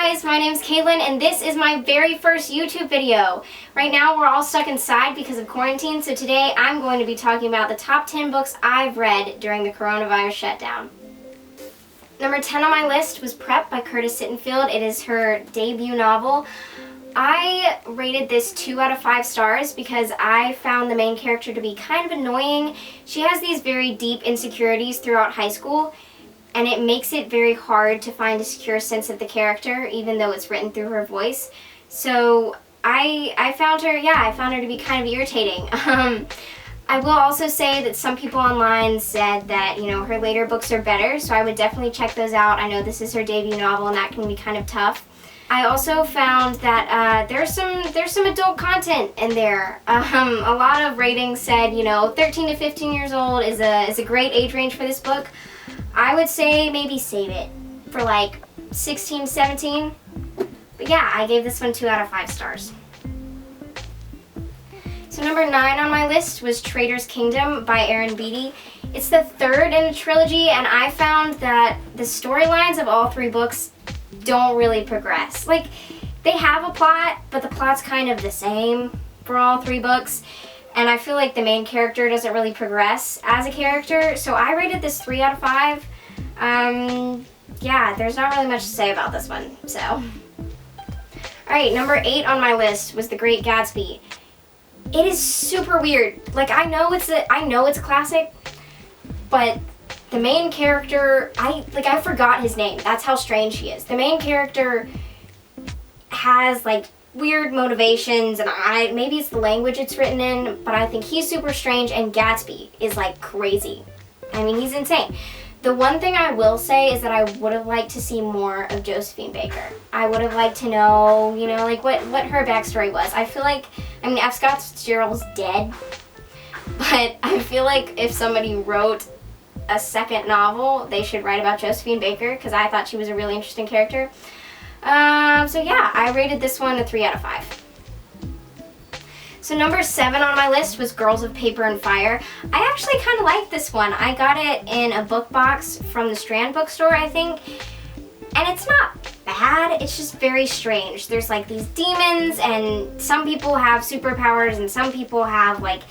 guys, my name's Caitlin and this is my very first YouTube video. Right now we're all stuck inside because of quarantine, so today I'm going to be talking about the top 10 books I've read during the coronavirus shutdown. Number 10 on my list was Prep by Curtis Sittenfeld. It is her debut novel. I rated this 2 out of 5 stars because I found the main character to be kind of annoying. She has these very deep insecurities throughout high school, and it makes it very hard to find a secure sense of the character, even though it's written through her voice. So I found her to be kind of irritating. I will also say that some people online said that, her later books are better, so I would definitely check those out. I know this is her debut novel, and that can be kind of tough. I also found that there's some adult content in there. A lot of ratings said, 13 to 15 years old is a great age range for this book. I would say maybe save it for like 16, 17. But yeah, I gave this one 2 out of 5 stars. So number 9 on my list was Traitors Kingdom by Erin Beatty. It's the third in a trilogy, and I found that the storylines of all 3 books don't really progress. Like, they have a plot, but the plot's kind of the same for all 3 books. And I feel like the main character doesn't really progress as a character, so I rated this 3 out of 5. Yeah, there's not really much to say about this one, so. Alright, number 8 on my list was The Great Gatsby. It is super weird. Like, I know it's a classic, but the main character, I forgot his name. That's how strange he is. The main character has, like, weird motivations, and maybe it's the language it's written in, but I think he's super strange, and Gatsby is like crazy. I mean, he's insane. The one thing I will say is that I would have liked to see more of Josephine Baker. I would have liked to know, like what her backstory was. I feel like, F. Scott Fitzgerald's dead, but I feel like if somebody wrote a second novel, they should write about Josephine Baker, because I thought she was a really interesting character. So yeah, I rated this one a 3 out of 5. So number 7 on my list was Girls of Paper and Fire. I actually kind of liked this one. I got it in a book box from the Strand bookstore, I think. And it's not bad, it's just very strange. There's like these demons, and some people have superpowers, and some people have like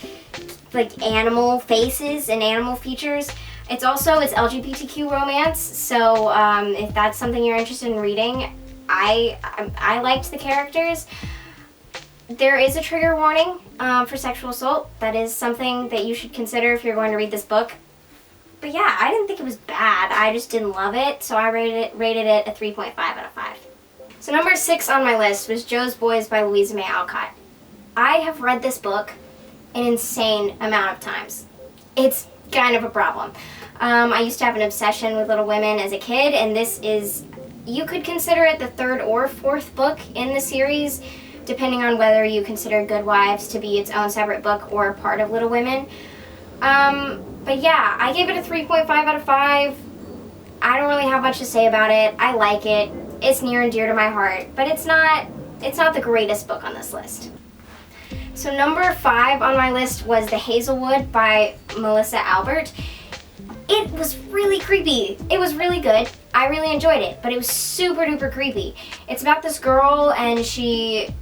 animal faces and animal features. It's LGBTQ romance, so if that's something you're interested in reading, I liked the characters. There is a trigger warning for sexual assault. That is something that you should consider if you're going to read this book. But yeah, I didn't think it was bad. I just didn't love it, so I rated it a 3.5 out of 5. So number 6 on my list was Jo's Boys by Louisa May Alcott. I have read this book an insane amount of times. It's kind of a problem. I used to have an obsession with Little Women as a kid, and this is, you could consider it the 3rd or 4th book in the series, depending on whether you consider Good Wives to be its own separate book or part of Little Women. But yeah, I gave it a 3.5 out of 5. I don't really have much to say about it. I like it. It's near and dear to my heart, but it's not the greatest book on this list. So number 5 on my list was The Hazelwood by Melissa Albert. It was really creepy. It was really good. I really enjoyed it, but it was super duper creepy. It's about this girl, and she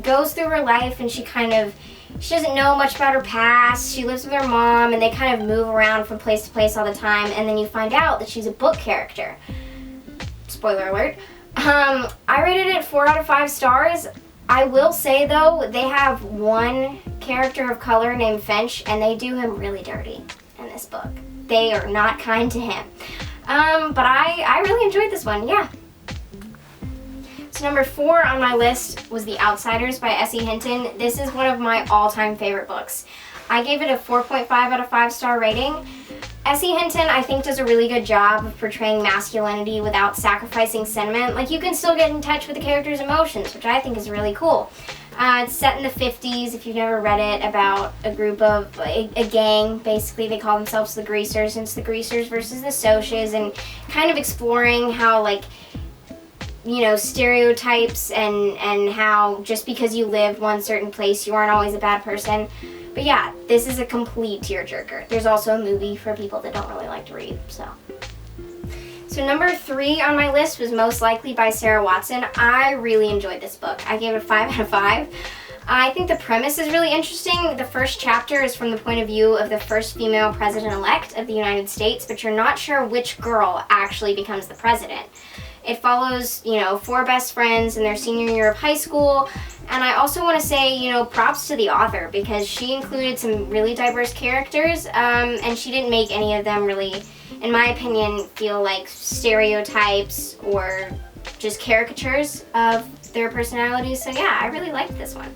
goes through her life, and she doesn't know much about her past. She lives with her mom, and they kind of move around from place to place all the time, and then you find out that she's a book character. Spoiler alert. I rated it 4 out of 5 stars. I will say, though, they have one character of color named Finch, and they do him really dirty in this book. They are not kind to him. But I really enjoyed this one, yeah. So number 4 on my list was The Outsiders by S.E. Hinton. This is one of my all-time favorite books. I gave it a 4.5 out of 5 star rating. S.E. Hinton, I think, does a really good job of portraying masculinity without sacrificing sentiment. Like, you can still get in touch with the character's emotions, which I think is really cool. It's set in the 50s, if you've never read it, about a group of, a gang, basically. They call themselves the Greasers, and it's the Greasers versus the Socs, and kind of exploring how, stereotypes and how just because you lived one certain place, you aren't always a bad person. But yeah, this is a complete tearjerker. There's also a movie for people that don't really like to read, so. So number 3 on my list was Most Likely by Sarah Watson. I really enjoyed this book. I gave it a 5 out of 5. I think the premise is really interesting. The first chapter is from the point of view of the first female president-elect of the United States, but you're not sure which girl actually becomes the president. It follows, 4 best friends in their senior year of high school. And I also want to say, props to the author, because she included some really diverse characters, and she didn't make any of them really, in my opinion, feel like stereotypes or just caricatures of their personalities. So yeah, I really liked this one.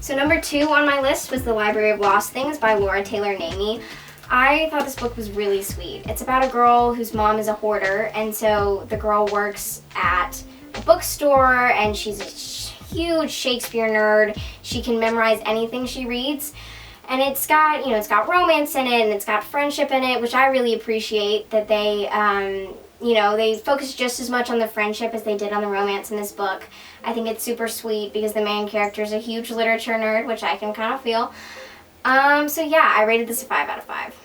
So number 2 on my list was The Library of Lost Things by Laura Taylor Namey. I thought this book was really sweet. It's about a girl whose mom is a hoarder, and so the girl works at a bookstore, and she's a huge Shakespeare nerd. She can memorize anything she reads, and it's got, it's got romance in it, and it's got friendship in it, which I really appreciate that they, they focus just as much on the friendship as they did on the romance in this book. I think it's super sweet because the main character is a huge literature nerd, which I can kind of feel. So yeah, I rated this a 5 out of 5.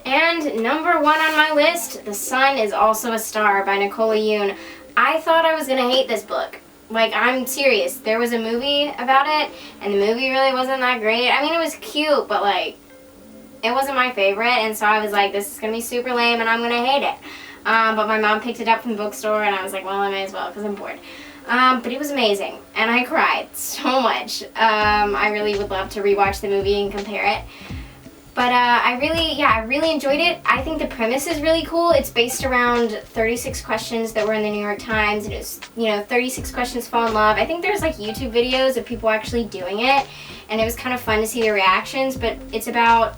And number 1 on my list, The Sun is Also a Star by Nicola Yoon. I thought I was going to hate this book. Like, I'm serious. There was a movie about it, and the movie really wasn't that great. I mean, it was cute, but like, it wasn't my favorite, and so I was like, this is going to be super lame, and I'm going to hate it. But my mom picked it up from the bookstore, and I was like, well, I may as well, because I'm bored. But it was amazing, and I cried so much. I really would love to rewatch the movie and compare it. But I really enjoyed it. I think the premise is really cool. It's based around 36 questions that were in the New York Times. It is, 36 questions to fall in love. I think there's like YouTube videos of people actually doing it, and it was kind of fun to see their reactions. But it's about,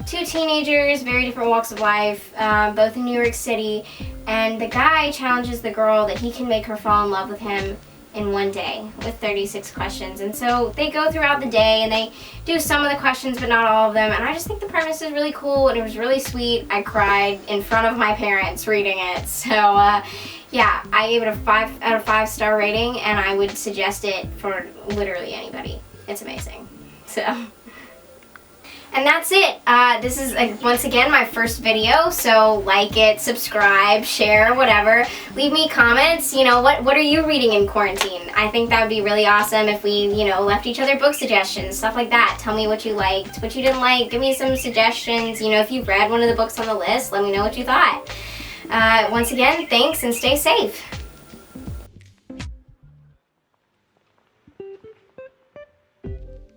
2 teenagers, very different walks of life, both in New York City, and the guy challenges the girl that he can make her fall in love with him in one day with 36 questions. And so they go throughout the day and they do some of the questions but not all of them, and I just think the premise is really cool and it was really sweet. I cried in front of my parents reading it. So yeah, I gave it a 5 out of 5 star rating, and I would suggest it for literally anybody. It's amazing. So and that's it. This is, once again, my first video, so like it, subscribe, share, whatever. Leave me comments, what are you reading in quarantine? I think that would be really awesome if we, left each other book suggestions, stuff like that. Tell me what you liked, what you didn't like, give me some suggestions. If you've read one of the books on the list, let me know what you thought. Once again, thanks and stay safe.